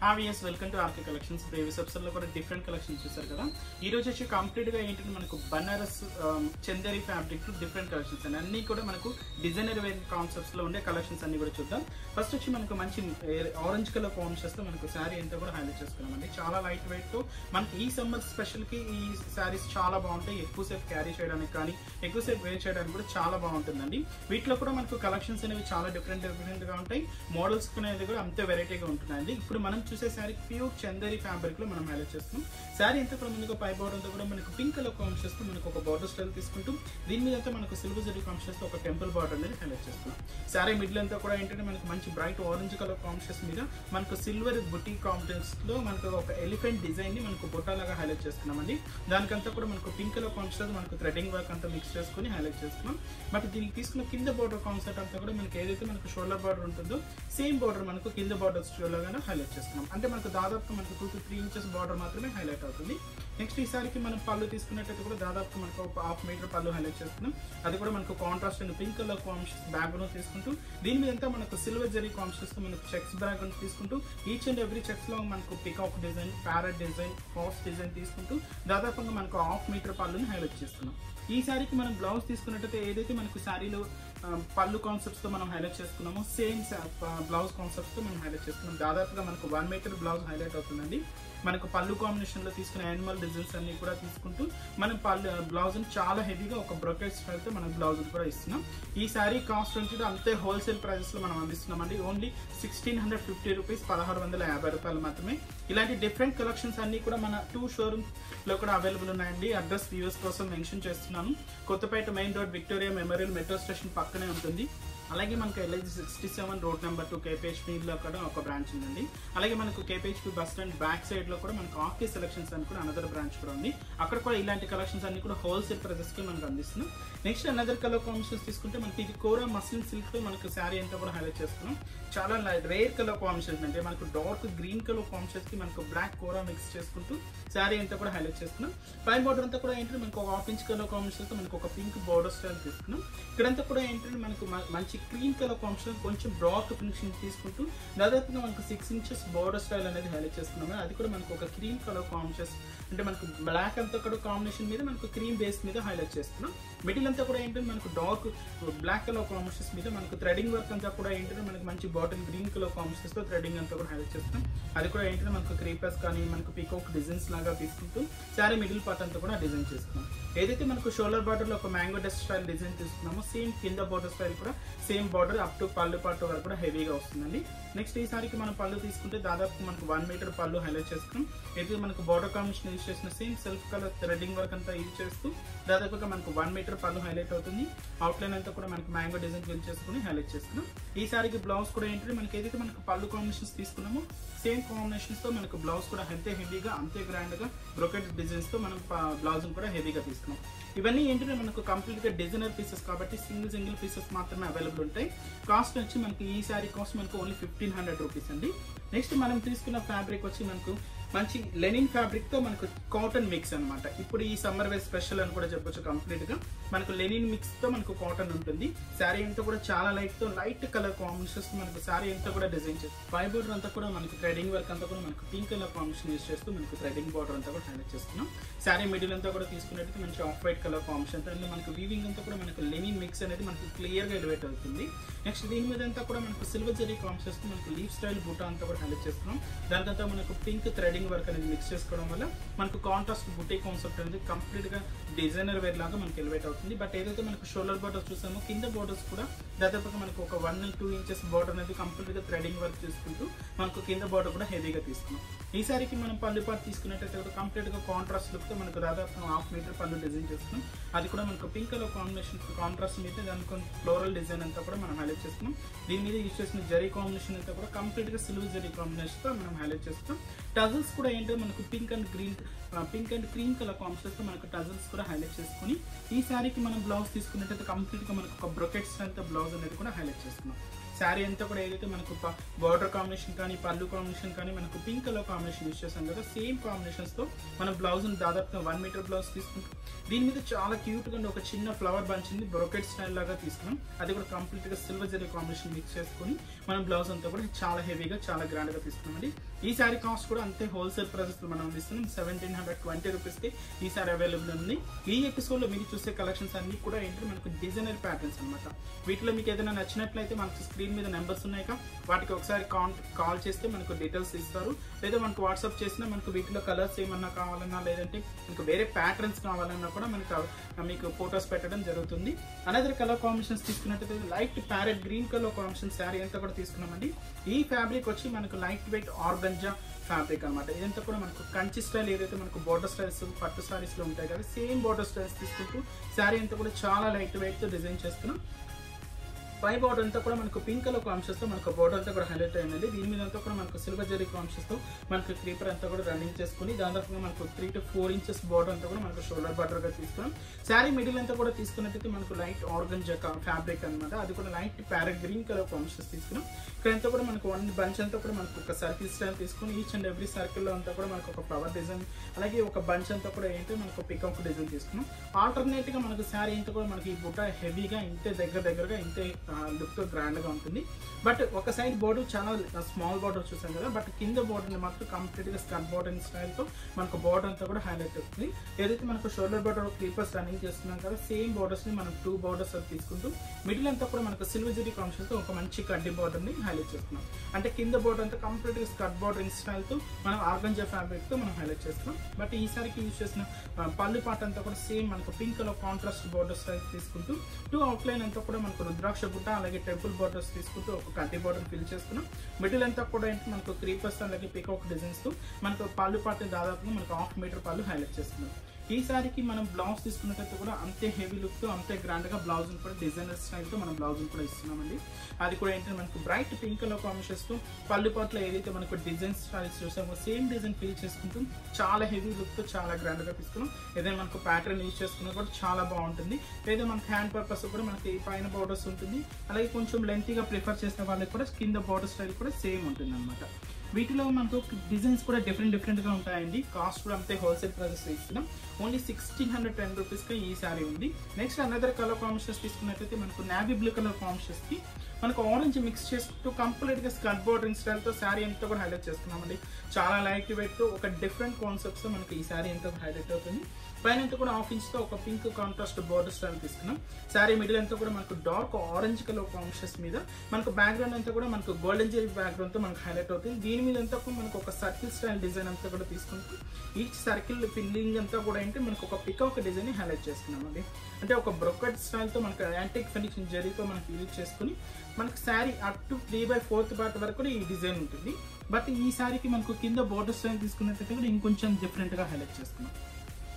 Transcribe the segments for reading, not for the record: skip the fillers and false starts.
హావియస్ welcome to RK collections. Previous episode లో కూడా different collections చూసారు కదా. ఈ రోజు వచ్చి కంప్లీట్ గా ఏంటంటే మనకు Banaras Chanderi fabric different collections అండి. అన్ని కూడా మనకు డిజైనర్ వేర్ కాన్సెప్ట్స్ లో ఉండే కలెక్షన్స్ అన్ని కూడా చూద్దాం. ఫస్ట్ వచ్చి మనకు మంచి ఆరెంజ్ కలర్ కాంబినేషన్స్ తో మనకు శారీ అంతా కూడా హైలైట్ చేసుకున్నామండి. చాలా లైట్ వెయిట్ తో మనకి ఈ సమ్మర్ స్పెషల్ కి ఈ శారీస్ చాలా బాగుంటాయి. ఎక్కువసేపు క్యారీ చేయడానికి కానీ ఎక్కువసేపు వేర్ చేయడానికి కూడా చాలా బాగుంటుందండి. వీటిలో కూడా మనకు కలెక్షన్స్ అనేవి చాలా డిఫరెంట్ గా ఉంటాయి. మోడల్స్ అనేది కూడా అంతే వెరైటీగా ఉంటున్నాయండి. ఇప్పుడు మనం చూసే శారీ ప్యూర్ చందేరి ఫ్యాబ్రిక్ లో మనం హైలైట్ చేస్తున్నాం. శారీ అంతా కూడా మనకు పై బోర్డర్ అంతా కూడా మనకు పింక్ కలర్ కాంబినేషన్స్ తో మనకు ఒక బార్డర్ స్టైల్ తీసుకుంటూ దీని మీద అంతా మనకు సిల్వర్ జరీ కాంబినేషన్స్ తో ఒక టెంపుల్ బార్డర్ అనేది హైలైట్ చేస్తున్నాం. శారీ మిడిల్ అంతా కూడా ఏంటంటే మనకు మంచి బ్రైట్ ఆరెంజ్ కలర్ కాంబినేషన్స్ మీద మనకు సిల్వర్ బుటీ కాంబినేషన్స్ లో మనకు ఒక ఎలిఫెంట్ డిజైన్ ని మనకు బుట్టాలాగా హైలైట్ చేస్తున్నామండి. దానికంతా కూడా మనకు పింక్ కలర్ కాంబినేషన్ మనకు థ్రెడింగ్ వర్క్ అంతా మిక్స్ చేసుకుని హైలైట్ చేస్తున్నాం. బట్ దీనికి తీసుకున్న కింద బార్డర్ కాన్సెప్ట్ అంతా కూడా మనకి ఏదైతే మనకు షోల్డర్ బార్డర్ ఉంటుందో సేమ్ బార్డర్ మనకు కింద బార్డర్ లాగానే హైలైట్ చేస్తున్నాం. అంటే మనకు దాదాపు మనకు 2 to 3 ఇంచెస్ బార్డర్ మాత్రమే హైలైట్ అవుతుంది. నెక్స్ట్ ఈసారికి మనం పళ్ళు తీసుకున్నట్టయితే కూడా దాదాపు మనకు ఒక 1/2 మీటర్ పళ్ళు హైలైట్ చేస్తున్నాం. అది కూడా మనకు contrast and pink colour combination background తీసుకుంటూ దీని మీద మనకు సిల్వర్ జరీ కాంబినేషన్స్ మనకు చెక్స్ బ్యాక్గ్రౌండ్ తీసుకుంటూ ఈచ్ అండ్ ఎవ్రీ చెక్స్ లో మనకు peacock design, parrot design, horse design తీసుకుంటూ దాదాపుగా మనకు 1/2 మీటర్ పళ్ళుని హైలైట్ చేస్తున్నాం. ఈ శారీకి మనం బ్లౌజ్ తీసుకున్నట్టయితే ఏదైతే మనకు శారీలో పళ్ళు కాన్సెప్ట్స్ తో మనం హైలైట్ చేసుకున్నామో సేమ్ బ్లౌజ్ కాన్సెప్ట్స్ తో మనం హైలైట్ చేసుకున్నాం. దాదాపుగా మనకు 1 మీటర్ బ్లౌజ్ హైలైట్ అవుతుందండి. మనకు పళ్ళు కాంబినేషన్ లో తీసుకున్న యానిమల్ డిజైన్స్ అన్ని కూడా తీసుకుంటూ మనం బ్లౌజ్ చాలా హెవీగా ఒక బ్రొకెట్ స్టైల్ తో మనం బ్లౌజ్ కూడా ఇస్తున్నాం. ఈ శారీ కాస్ట్ వచ్చి అంతే హోల్సేల్ ప్రైజెస్ లో మనం అందిస్తున్నామండి. ఓన్లీ 1650 రూపీస్, 1650 రూపాయలు మాత్రమే. ఇలాంటి డిఫరెంట్ కలెక్షన్స్ అన్ని కూడా మన 2 షోరూమ్ లో కూడా అవైలబుల్ ఉన్నాయండి. అడ్రస్ వ్యూవర్స్ కోసం మెన్షన్ చేస్తున్నాను. Kothapet main road, Victoria memorial metro station పక్కనే ఉంటుంది. అలాగే మనకు LIG 67 రోడ్ నెంబర్ 2 KPHP లో కూడా ఒక బ్రాంచ్ ఉందండి. అలాగే మనకు KPHP bus stand back side లో కూడా మనకు ఆర్కే సెలక్షన్స్ అని కూడా అనదర్ బ్రాంచ్ కూడా ఉంది. అక్కడ కూడా ఇలాంటి కలెక్షన్స్ అన్ని కూడా హోల్సేల్ ప్రైజెస్ కి మనకు అందిస్తున్నాం. నెక్స్ట్ అనదర్ కలర్ కాంబినేషన్స్ తీసుకుంటే మనకి ఇది కోరా మస్లిన్ సిల్క్ తో మనకు శారీ అంతా కూడా హైలైట్ చేస్తున్నాం. చాలా రేర్ కలర్ కాంబినేషన్స్ అంటే మనకు డార్క్ గ్రీన్ కలర్ కాంబినేషన్స్ కి మనకు బ్లాక్ కోరా మిక్స్ చేసుకుంటూ శారీ అంతా కూడా హైలైట్ చేస్తున్నాం. పైన బార్డర్ అంతా కూడా ఏంటంటే మనకు ఒక 1/2 ఇంచ్ కలర్ కాంబినేషన్ తో మనకు ఒక పింక్ బార్డర్ స్టైల్ తీసుకున్నాం. ఇక్కడంతా కూడా ఏంటంటే మనకు మంచి క్రీమ్ కలర్ కాంబినేషన్ కొంచెం డార్క్ ఫినిషింగ్ తీసుకుంటూ దాదాపుగా మనకు 6 ఇంచెస్ బార్డర్ స్టైల్ అనేది హైలైట్ చేస్తున్నాం. అది కూడా మనకు ఒక క్రీమ్ కలర్ కాంబినేషన్ అంటే మనకు బ్లాక్ అంతా కూడా కాంబినేషన్ మీద మనకు క్రీమ్ బేస్ మీద హైలైట్ చేస్తున్నాం. మిడిల్ అంతా కూడా ఏంటంటే మనకు డార్క్ బ్లాక్ కలర్ కాంబినేషన్స్ మీద మనకు థ్రెడింగ్ వర్క్ అంతా కూడా ఏంటంటే మనకు మంచి బాటిల్ గ్రీన్ కలర్ కాంబినేషన్స్ తో థ్రెడింగ్ అంతా కూడా హైలైట్ చేస్తున్నాం. అది కూడా ఏంటంటే మనకు క్రీపర్స్ కానీ మనకు పీకాక్ డిజైన్స్ లాగా తీసుకుంటూ శారీ మిడిల్ పార్ట్ అంతా కూడా డిజైన్ చేస్తున్నాం. ఏదైతే మనకు షోల్డర్ బార్డర్ లో ఒక మ్యాంగో డస్ట్ స్టైల్ డిజైన్ తీసుకున్నామో సేమ్ కింద బార్డర్ స్టైల్ కూడా సేమ్ బార్డర్ అప్ టు పళ్ళు పార్ట్ వరకు కూడా హెవీగా వస్తుందండి. నెక్స్ట్ ఈ సారికి మనం పళ్ళు తీసుకుంటే దాదాపు మనకు 1 మీటర్ పళ్ళు హైలైట్ చేసుకున్నాం. అయితే మనకు బార్డర్ కాంబినేషన్ యూజ్ చేసిన same self colour threading work అంతా యూజ్ చేస్తూ దాదాపుగా మనకు 1 మీటర్ పళ్ళు హైలైట్ అవుతుంది. అవుట్లైన్ అంతా కూడా మనకు మ్యాంగో డిజైన్ ఫిల్ చేసుకుని హైలైట్ చేస్తున్నాం. ఈ సారికి బ్లౌజ్ కూడా ఏంటంటే మనకి ఏదైతే మనకు పళ్ళు కాంబినేషన్స్ తీసుకున్నామో సేమ్ కాంబినేషన్స్ తో మనకు బ్లౌజ్ కూడా అంతే హెవీగా అంతే గ్రాండ్ గా బ్రొకెట్ డిజైన్స్ తో మనం బ్లౌజ్ కూడా హెవీగా తీసుకున్నాం. ఇవన్నీ ఏంటంటే మనకు కంప్లీట్ గా డిజైనర్ పీసెస్ కాబట్టి సింగిల్ పీసెస్ మాత్రమే అవైలబుల్ ఉంటాయి. కాస్ట్ వచ్చి మనకి ఈ శారీ కాస్ట్ మనకు ఓన్లీ 1500 రూపీస్ అండి. నెక్స్ట్ మనం తీసుకున్న ఫ్యాబ్రిక్ వచ్చి మనకు మంచి లెనిన్ ఫ్యాబ్రిక్ తో మనకు కాటన్ మిక్స్ అనమాట. ఇప్పుడు ఈ సమ్మర్ వేర్ స్పెషల్ అని కూడా చెప్పొచ్చు. కంప్లీట్ గా మనకు లెనిన్ మిక్స్ తో మనకు కాటన్ ఉంటుంది. శారీ అంతా కూడా చాలా లైట్ కలర్ కాంబినేషన్స్ మనకు శారీ అంతా కూడా డిజైన్ చేస్తాం. పై బోర్డర్ అంతా కూడా మనకి థ్రెడింగ్ వర్క్ అంతా కూడా మనకు పింక్ కలర్ కాంబినేషన్ యూజ్ చేస్తూ మనకు థ్రెడింగ్ బార్డర్ అంతా కూడా హైలైట్ చేస్తున్నాం. శారీ మిడిల్ అంతా కూడా తీసుకున్నట్టు మంచి off white colour combination and మనకు వీవింగ్ అంతా కూడా మనకు లెనిన్ మిక్స్ అనేది మనకు క్లియర్ గా ఎలివేట్ అవుతుంది. నెక్స్ట్ దీని మీద అంతా కూడా మనకు సిల్వర్ జరీ కాంబినేషన్స్ మనకు లీఫ్ స్టైల్ బూటా అంతా కూడా హైలైట్ చేస్తున్నాం. దానికంతా మనకు పింక్ థ్రెడింగ్ వర్క్ అనేది మిక్స్ చేసుకోవడం వల్ల మనకు కాంట్రాస్ట్ బుటీ కాన్సెప్ట్ అనేది కంప్లీట్ గా డిజైనర్ వేర్ లాగా మనకి ఎలివేట్ అవుతుంది. బట్ ఏదైతే మనకు షోల్డర్ బార్డర్స్ చూసామో కింద బార్డర్స్ కూడా దాదాపుగా మనకు ఒక 1 to 2 ఇంచెస్ బార్డర్ అనేది కంప్లీట్ గా థ్రెడింగ్ వర్క్ చేసుకుంటూ మనకు కింద బార్డర్ కూడా హెవీగా తీసుకున్నాం. ఈ సారికి మనం పళ్ళు పార్ట్ తీసుకున్నట్టయితే కూడా కంప్లీట్ గా కాంట్రాస్ట్ లుక్ తో మనకు దాదాపు 1/2 మీటర్ పళ్ళు డిజైన్ చేస్తున్నాం. అది కూడా మనకు పింక్ కలర్ కాంబినేషన్ కాంట్రాస్ట్ మీద దానికి ఫ్లోరల్ డిజైన్ అంతా కూడా మనం హైలైట్ చేస్తున్నాం. దీని మీద యూజ్ చేసిన జరీ కాంబినేషన్ అంతా కూడా కంప్లీట్ గా సిల్వర్ జరీ కాంబినేషన్ తో మనం హైలైట్ చేస్తాం. టజల్స్ కూడా ఏంటో మనకు pink and cream colour combination తో మనకు టజల్స్ కూడా హైలైట్ చేసుకుని ఈ శారీకి మనం బ్లౌజ్ తీసుకున్నట్టయితే కంప్లీట్ గా మనకు ఒక బ్రొకెట్ స్టైల్ తో బ్లౌజ్ అనేది కూడా హైలైట్ చేస్తున్నాం. శారీ అంతా కూడా ఏదైతే మనకు బార్డర్ కాంబినేషన్ కానీ పళ్ళు కాంబినేషన్ కానీ మనకు పింక్ కలర్ కాంబినేషన్ యూజ్ చేస్తాం కదా సేమ్ కాంబినేషన్స్ తో మన బ్లౌజ్ దాదాపుగా 1 మీటర్ బ్లౌజ్ తీసుకుంటాం. దీని మీద చాలా క్యూట్ గా ఒక చిన్న ఫ్లవర్ బంచ్ ని బ్రొకెట్ స్టైల్ లాగా తీసుకున్నాం. అది కూడా కంప్లీట్ గా సిల్వర్ జరీ కాంబినేషన్ మిక్స్ చేసుకుని మనం బ్లౌజ్ అంతా కూడా చాలా హెవీగా చాలా గ్రాండ్ గా తీసుకున్నామండి. ఈ శారీ కాస్ట్ కూడా అంతే హోల్సేల్ ప్రైసెస్ లో మనం ఇస్తున్నాం 1720 రూపీస్కి ఈ శారీ అవైలబుల్ ఉంది. ఈ ఎపిసోడ్లో మీరు చూసే కలెక్షన్స్ అన్ని కూడా ఏంటంటే మనకు డిజైనర్ ప్యాటర్న్స్ అనమాట. వీటిలో మీకు ఏదైనా నచ్చినట్లయితే మనకు స్క్రీన్ మీద నెంబర్స్ ఉన్నాయి కదా, వాటికి ఒకసారి కాల్ చేస్తే మనకు డీటెయిల్స్ ఇస్తారు. లేదా మనకు వాట్సాప్ చేసినా మనకు వీటిలో కలర్స్ ఏమన్నా కావాలన్నా లేదంటే మీకు వేరే ప్యాటర్న్స్ కావాలన్నా కూడా మీకు ఫొటోస్ పెట్టడం జరుగుతుంది. అనదర్ కలర్ కాంబినేషన్స్ తీసుకున్నట్టయితే light parrot green colour combination sari అంతా కూడా తీసుకున్నామండి. ఈ ఫ్యాబ్రిక్ వచ్చి మనకు లైట్ వెయిట్ ఆర్గంజా ఫ్యాబ్రిక్ అనమాట. ఇదంతా కూడా మనకు కంచి స్టైల్ ఏదైతే మనకు బోర్డర్ స్టైల్స్ పట్టు సారీస్ లో ఉంటాయి కదా, సేమ్ బోర్డర్ స్టైల్స్ తీసుకుంటూ శారీ అంతా కూడా చాలా లైట్ వెయిట్ తో డిజైన్ చేస్తున్నాం. పై బోర్డర్ అంతా కూడా మనకు పింక్ కలర్ కాంబినేషన్స్ తో మనకు బోర్డర్ అంతా కూడా హైలైట్ అయిందండి. దీని మీద అంతా కూడా మనకు సిల్వర్ జరీ కాంబినేషన్స్ తో మనకు క్రీపర్ అంతా కూడా రన్నింగ్ చేసుకుని దాదాపుగా మనకు 3 to 4 ఇంచెస్ బోర్డర్ అంతా కూడా మనకు షోల్డర్ బార్డర్ గా తీసుకున్నాం. శారీ మిడిల్ అంతా కూడా తీసుకున్నట్టయితే మనకు లైట్ ఆర్గంజా ఫ్యాబ్రిక్ అనమాట. అది కూడా light parrot green colour combinations తీసుకున్నాం. ఇక్కడంతా కూడా మనకు 1 బంచ్ అంతా కూడా మనకు ఒక సర్కిల్ స్టైల్ తీసుకుని ఈచ్ అండ్ ఎవ్రీ సర్కిల్ లో అంతా కూడా మనకు ఒక ఫ్లవర్ డిజైన్, అలాగే ఒక బంచ్ అంతా కూడా ఏంటంటే మనకు పికాక్ డిజైన్ తీసుకున్నాం. ఆల్టర్నేట్ గా మనకు శారీ అంతా కూడా మనకి ఈ బుట్ట హెవీగా ఇంతే దగ్గరగా ఇంతే లుక్ తో గ్రాండ్ గా ఉంటుంది. బట్ ఒక సైడ్ బోర్డర్ చాలా స్మాల్ బోర్డర్ చూసాం కదా, బట్ కింద బోర్డర్ మాత్రం కంప్లీట్ గా స్కర్ట్ బోర్డర్ స్టైల్ తో మనకు బోర్డర్ అంతా కూడా హైలైట్ అవుతుంది. ఏదైతే మనకు షోల్డర్ బోర్డర్ క్రీపర్స్ రన్నింగ్ చేస్తున్నాం కదా, సేమ్ బోర్డర్స్ ని మనం 2 బోర్డర్స్ తీసుకుంటూ మిడిల్ అంతా కూడా మనకు సిల్వర్ జరీ కాంబినేషన్ తో ఒక మంచి కడ్డీ బోర్డర్ ని హైలైట్ చేస్తున్నాం. అంటే కింద బోర్డర్ అంతా కంప్లీట్ గా స్కర్ట్ బోర్డర్ స్టైల్ తో మనం ఆర్గంజా ఫ్యాబ్రిక్ తో మనం హైలైట్ చేస్తున్నాం. బట్ ఈసారికి యూజ్ చేసిన పళ్ళు పాట అంతా కూడా సేమ్ మనకు pink colour contrast border style తీసుకుంటూ 2 అవుట్ లైన్ అంతా కూడా మనకు రుద్రాక్ష బుట్ట అలాగే టెంపుల్ బోర్డర్స్ తీసుకుంటూ ఒక కడ్డీ బోర్డర్ ఫిల్ చేసుకున్నాం. మిడిల్ అంతా కూడా ఏంటి మనకు క్రీపర్స్ అలాగే పికాక్ డిజైన్స్ తో మనకు పళ్ళు పాట దాదాపుగా మనకు 1/2 మీటర్ పళ్ళు హైలైట్ చేస్తున్నాం. ఈ సారికి మనం బ్లౌజ్ తీసుకున్నట్టయితే కూడా అంతే హెవీ లుక్ తో అంతే గ్రాండ్ గా బ్లౌజ్ కూడా డిజైనర్ స్టైల్ తో మనం బ్లౌజ్ కూడా ఇస్తున్నామండి. అది కూడా ఏంటంటే మనకు బ్రైట్ పింక్ కలర్ కాంబినేషన్స్ తో పళ్ళు పాటలో ఏదైతే మనకు డిజైన్ స్టైల్స్ చూసామో సేమ్ డిజైన్ ఫిల్ చేసుకుంటూ చాలా హెవీ లుక్ తో చాలా గ్రాండ్ గా తీసుకున్నాం. ఏదైనా మనకు ప్యాటర్న్ యూజ్ చేసుకున్నా కూడా చాలా బాగుంటుంది. లేదా మనకు హ్యాండ్ పర్పస్ కూడా మనకి పైన బోర్డర్స్ ఉంటుంది, అలాగే కొంచెం లెంతీగా ప్రిఫర్ చేసిన వాళ్ళకి కూడా కింద బోర్డర్ స్టైల్ కూడా సేమ్ ఉంటుంది అనమాట. వీటిలో మనకు డిజైన్స్ కూడా డిఫరెంట్ గా ఉంటాయండి. కాస్ట్ కూడా అంతే హోల్సేల్ ప్రైసెస్ ఇస్తున్నాం. ఓన్లీ 1610 రూపీస్కి ఈ శారీ ఉంది. నెక్స్ట్ అనదర్ కలర్ కాంబినేషన్స్ తీసుకున్నట్టయితే మనకు నావీ బ్లూ కలర్ కాంబినేషన్స్ కి మనకు ఆరెంజ్ మిక్స్ చేసుకుంటూ కంప్లీట్ గా స్కర్ట్ బోర్డరింగ్ స్టైల్ తో శారీ అంతా కూడా హైలైట్ చేస్తున్నామండి. చాలా లైట్ వెయిట్ తో ఒక డిఫరెంట్ కాన్సెప్ట్స్ తో మనకి ఈ శారీ అంతా హైలైట్ అవుతుంది. పైన అంతా కూడా 1/2 ఇంచ్ తో ఒక పింక్ కాంట్రాస్ట్ బోర్డర్ స్టైల్ తీసుకున్నాం. శారీ మిడిల్ అంతా కూడా మనకు డార్క్ ఆరెంజ్ కలర్ కాంబినేషన్స్ మీద మనకు బ్యాక్గ్రౌండ్ అంతా కూడా మనకు గోల్డెన్ జెరీ బ్యాక్గ్రౌండ్ తో మనకు హైలైట్ అవుతుంది. దీని మీద అంతా కూడా మనకు ఒక సర్కిల్ స్టైల్ డిజైన్ అంతా కూడా తీసుకుంటూ ఈచ్ సర్కిల్ ఫిల్లింగ్ అంతా కూడా ఏంటి మనకు ఒక పికాక్ డిజైన్ ని హైలైట్ చేసుకున్నామండి. అంటే ఒక బ్రోకెట్ స్టైల్ తో మనకు యాంటిక్ ఫినిషింగ్ జరీతో మనకి యూజ్ చేసుకుని మనకు శారీ అప్ టు 3/4 పార్ట్ వరకు కూడా ఈ డిజైన్ ఉంటుంది. బట్ ఈ శారీకి మనకు కింద బోర్డర్ స్టైల్ తీసుకున్నట్టయితే కూడా ఇంకొంచెం డిఫరెంట్ గా హైలైట్ చేసుకున్నాం.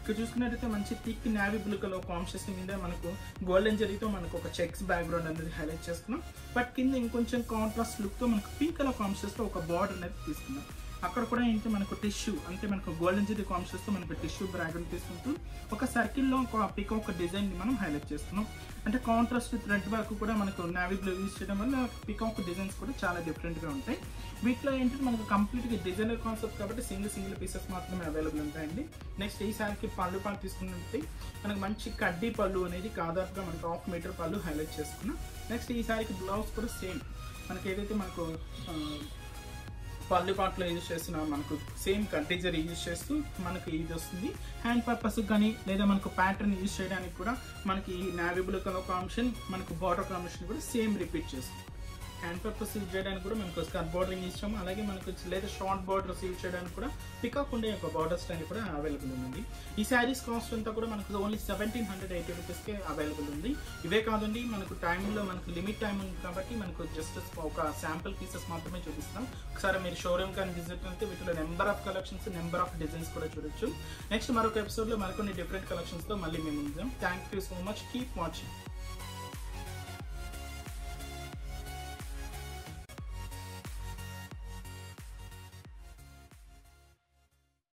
ఇక్కడ చూసుకున్నట్టయితే మంచి thick navy blue colour combination మీద మనకు గోల్డెన్ జరీతో మనకు ఒక చెక్స్ బ్యాక్గ్రౌండ్ అనేది హైలైట్ చేసుకున్నాం. బట్ కింద ఇంకొంచెం కాంట్రాస్ట్ లుక్ తో మనకు పింక్ కలర్ కాంబినేషన్స్ తో ఒక బార్డర్ అనేది తీసుకున్నాం. అక్కడ కూడా ఏంటి మనకు టిష్యూ అంటే మనకు గోల్డెన్ జరీ కాంబినేషన్స్ తో మనకు టిష్యూ బ్యాక్గ్రౌండ్ తీసుకుంటూ ఒక సర్కిల్లో ఒక పికాక్ డిజైన్ ని మనం హైలైట్ చేస్తున్నాం. అంటే కాంట్రాస్ట్ థ్రెడ్ వర్క్ కూడా మనకు నావీ బ్లూ యూజ్ చేయడం వల్ల పికాక్ డిజైన్స్ కూడా చాలా డిఫరెంట్ గా ఉంటాయి. వీటిలో ఏంటంటే మనకు కంప్లీట్ గా డిజైనర్ కాన్సెప్ట్ కాబట్టి సింగిల్ పీసెస్ మాత్రమే అవైలబుల్ ఉంటాయండి. నెక్స్ట్ ఈ శారీకి పళ్ళు పాటు తీసుకున్నట్టు మనకు మంచి కడ్డీ పళ్ళు అనేది దాదాపుగా మనకు 1/2 మీటర్ పళ్ళు హైలైట్ చేసుకున్నాం. నెక్స్ట్ ఈ శారీకి బ్లౌజ్ కూడా సేమ్ మనకి ఏదైతే మనకు పళ్ళు పాటలో యూజ్ చేసిన మనకు సేమ్ కడ్డీ జరీ యూజ్ చేస్తూ మనకి ఇది వస్తుంది. హ్యాండ్ పర్పస్ కానీ లేదా మనకు ప్యాటర్న్ యూజ్ చేయడానికి కూడా మనకి ఈ నావీ బ్లూ కలర్ కాంబినేషన్ మనకు బార్డర్ కాంబినేషన్ కూడా సేమ్ రిపీట్ చేస్తుంది. హ్యాండ్ పర్పస్ యూజ్ చేయడానికి కూడా మనకు స్కర్ట్ బోర్డరింగ్ ఇచ్చాము, అలాగే మనకు లేదా షార్ట్ బోర్డర్స్ యూజ్ చేయడానికి కూడా పికాక్ ఉండే ఒక బార్డర్ స్టైల్ కూడా అవైలబుల్ ఉంది. ఈ శారీస్ కాస్ట్ అంతా కూడా మనకు ఓన్లీ 1780 రూపీస్కే అవైలబుల్ ఉంది. ఇవే కాదండి మనకు టైంలో మనకు లిమిట్ టైం ఉంది కాబట్టి మనకు జస్ట్ ఒక శాంపుల్ పీసెస్ మాత్రమే చూపిస్తాం. ఒకసారి మీరు షోరూమ్ కానీ విజిట్ అయితే వీటిలో number of collections number of designs కూడా చూడొచ్చు. నెక్స్ట్ మరొక ఎపిసోడ్లో మరికొన్ని డిఫరెంట్ కలెక్షన్స్తో మళ్ళీ మేము ఉంటాం. Thank you so much. Keep watching.